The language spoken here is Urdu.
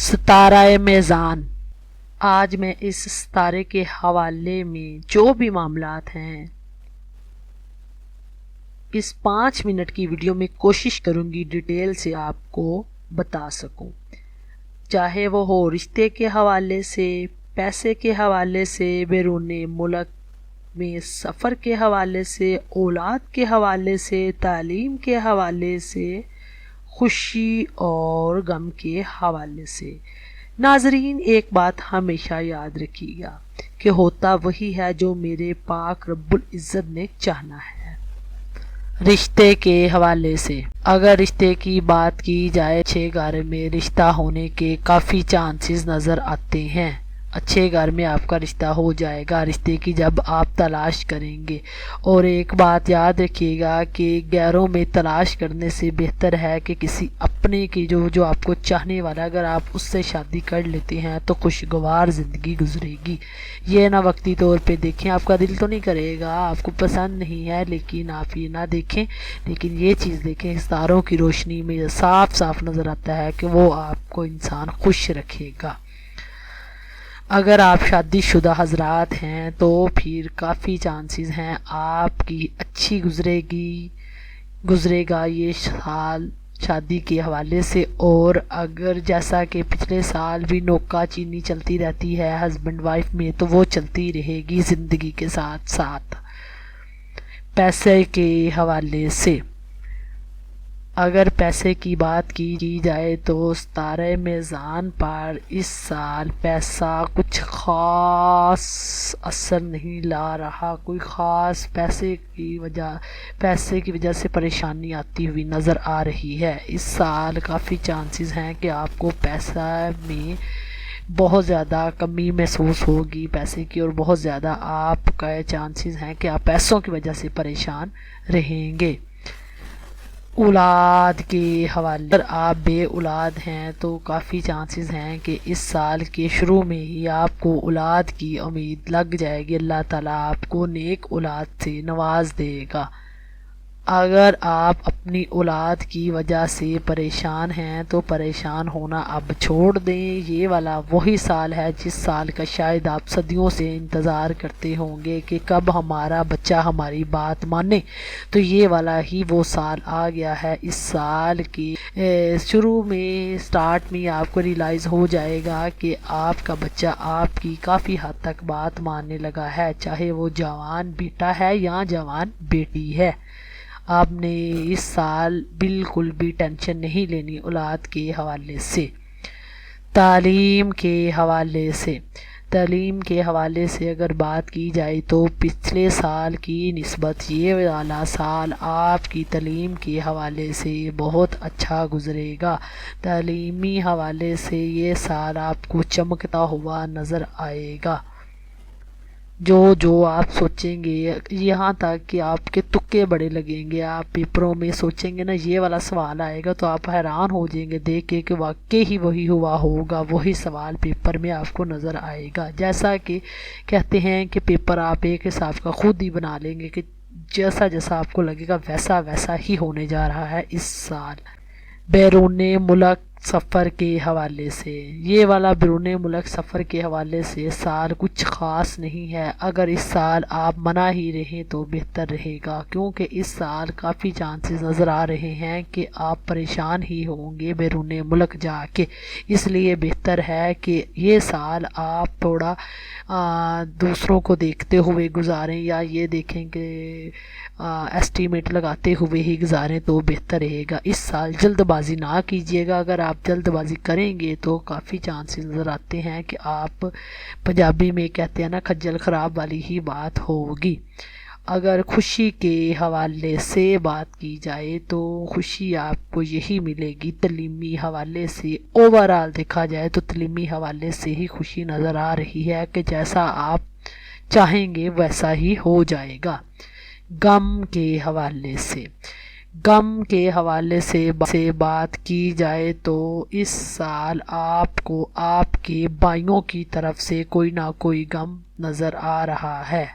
ستارہ میزان۔ آج میں اس ستارے کے حوالے میں جو بھی معاملات ہیں اس 5 منٹ کی ویڈیو میں کوشش کروں گی ڈیٹیل سے آپ کو بتا سکوں، چاہے وہ ہو رشتے کے حوالے سے، پیسے کے حوالے سے، بیرون ملک میں سفر کے حوالے سے، اولاد کے حوالے سے، تعلیم کے حوالے سے، خوشی اور غم کے حوالے سے۔ ناظرین، ایک بات ہمیشہ یاد رکھیے گا کہ ہوتا وہی ہے جو میرے پاک رب العزت نے چاہنا ہے۔ رشتے کے حوالے سے اگر رشتے کی بات کی جائے، اچھے گھر میں رشتہ ہونے کے کافی چانسز نظر آتے ہیں۔ اچھے گھر میں آپ کا رشتہ ہو جائے گا رشتے کی جب آپ تلاش کریں گے۔ اور ایک بات یاد رکھیے گا کہ غیروں میں تلاش کرنے سے بہتر ہے کہ کسی اپنے کی جو آپ کو چاہنے والا، اگر آپ اس سے شادی کر لیتے ہیں تو خوشگوار زندگی گزرے گی۔ یہ نہ وقتی طور پہ دیکھیں، آپ کا دل تو نہیں کرے گا، آپ کو پسند نہیں ہے، لیکن آپ یہ نہ دیکھیں، لیکن یہ چیز دیکھیں، ستاروں کی روشنی میں صاف صاف نظر آتا ہے کہ وہ آپ کو انسان خوش رکھے گا۔ اگر آپ شادی شدہ حضرات ہیں تو پھر کافی چانسز ہیں آپ کی اچھی گزرے گا یہ سال شادی کے حوالے سے۔ اور اگر جیسا کہ پچھلے سال بھی نوکا چینی چلتی رہتی ہے ہسبینڈ وائف میں، تو وہ چلتی رہے گی زندگی کے ساتھ ساتھ۔ پیسے کے حوالے سے اگر پیسے کی بات کی جائے تو ستارہ میزان پر اس سال پیسہ کچھ خاص اثر نہیں لا رہا، کوئی خاص پیسے کی وجہ سے پریشانی آتی ہوئی نظر آ رہی ہے۔ اس سال کافی چانسز ہیں کہ آپ کو پیسہ میں بہت زیادہ کمی محسوس ہوگی پیسے کی، اور بہت زیادہ آپ کا چانسز ہیں کہ آپ پیسوں کی وجہ سے پریشان رہیں گے۔ اولاد کے حوالے، اگر آپ بے اولاد ہیں تو کافی چانسز ہیں کہ اس سال کے شروع میں ہی آپ کو اولاد کی امید لگ جائے گی، اللہ تعالیٰ آپ کو نیک اولاد سے نواز دے گا۔ اگر آپ اپنی اولاد کی وجہ سے پریشان ہیں تو پریشان ہونا اب چھوڑ دیں۔ یہ والا وہی سال ہے جس سال کا شاید آپ صدیوں سے انتظار کرتے ہوں گے کہ کب ہمارا بچہ ہماری بات مانے، تو یہ والا ہی وہ سال آ گیا ہے۔ اس سال کی شروع میں سٹارٹ میں آپ کو ریلائز ہو جائے گا کہ آپ کا بچہ آپ کی کافی حد تک بات ماننے لگا ہے، چاہے وہ جوان بیٹا ہے یا جوان بیٹی ہے۔ آپ نے اس سال بالکل بھی ٹینشن نہیں لینی اولاد کے حوالے سے۔ تعلیم کے حوالے سے اگر بات کی جائے تو پچھلے سال کی نسبت یہ والا سال آپ کی تعلیم کے حوالے سے بہت اچھا گزرے گا۔ تعلیمی حوالے سے یہ سال آپ کو چمکتا ہوا نظر آئے گا۔ جو آپ سوچیں گے، یہاں تک کہ آپ کے تکے بڑے لگیں گے، آپ پیپروں میں سوچیں گے نا یہ والا سوال آئے گا تو آپ حیران ہو جائیں گے دیکھ کے کہ واقعی ہی وہی ہوا ہوگا، وہی سوال پیپر میں آپ کو نظر آئے گا۔ جیسا کہ کہتے ہیں کہ پیپر آپ ایک حساب کا خود ہی بنا لیں گے کہ جیسا آپ کو لگے گا ویسا ہی ہونے جا رہا ہے اس سال۔ بیرون ملک سفر کے حوالے سے یہ والا بیرون ملک سفر کے حوالے سے سال کچھ خاص نہیں ہے۔ اگر اس سال آپ منع ہی رہیں تو بہتر رہے گا، کیونکہ اس سال کافی چانسز نظر آ رہے ہیں کہ آپ پریشان ہی ہوں گے بیرون ملک جا کے۔ اس لیے بہتر ہے کہ یہ سال آپ تھوڑا دوسروں کو دیکھتے ہوئے گزاریں، یا یہ دیکھیں کہ ایسٹیمیٹ لگاتے ہوئے ہی گزاریں تو بہتر رہے گا۔ اس سال جلد بازی نہ کیجیے گا، اگر آپ جلد بازی کریں گے تو کافی چانسز نظر آتے ہیں کہ آپ، پنجابی میں کہتے ہیں نا، کھجل خراب والی ہی بات ہوگی۔ اگر خوشی کے حوالے سے بات کی جائے تو خوشی آپ کو یہی ملے گی۔ تعلیمی حوالے سے اوورآل دیکھا جائے تو تعلیمی حوالے سے ہی خوشی نظر آ رہی ہے کہ جیسا آپ چاہیں گے ویسا ہی ہو جائے گا۔ غم کے حوالے سے بات کی جائے تو اس سال آپ کو آپ کے بھائیوں کی طرف سے کوئی نہ کوئی غم نظر آ رہا ہے۔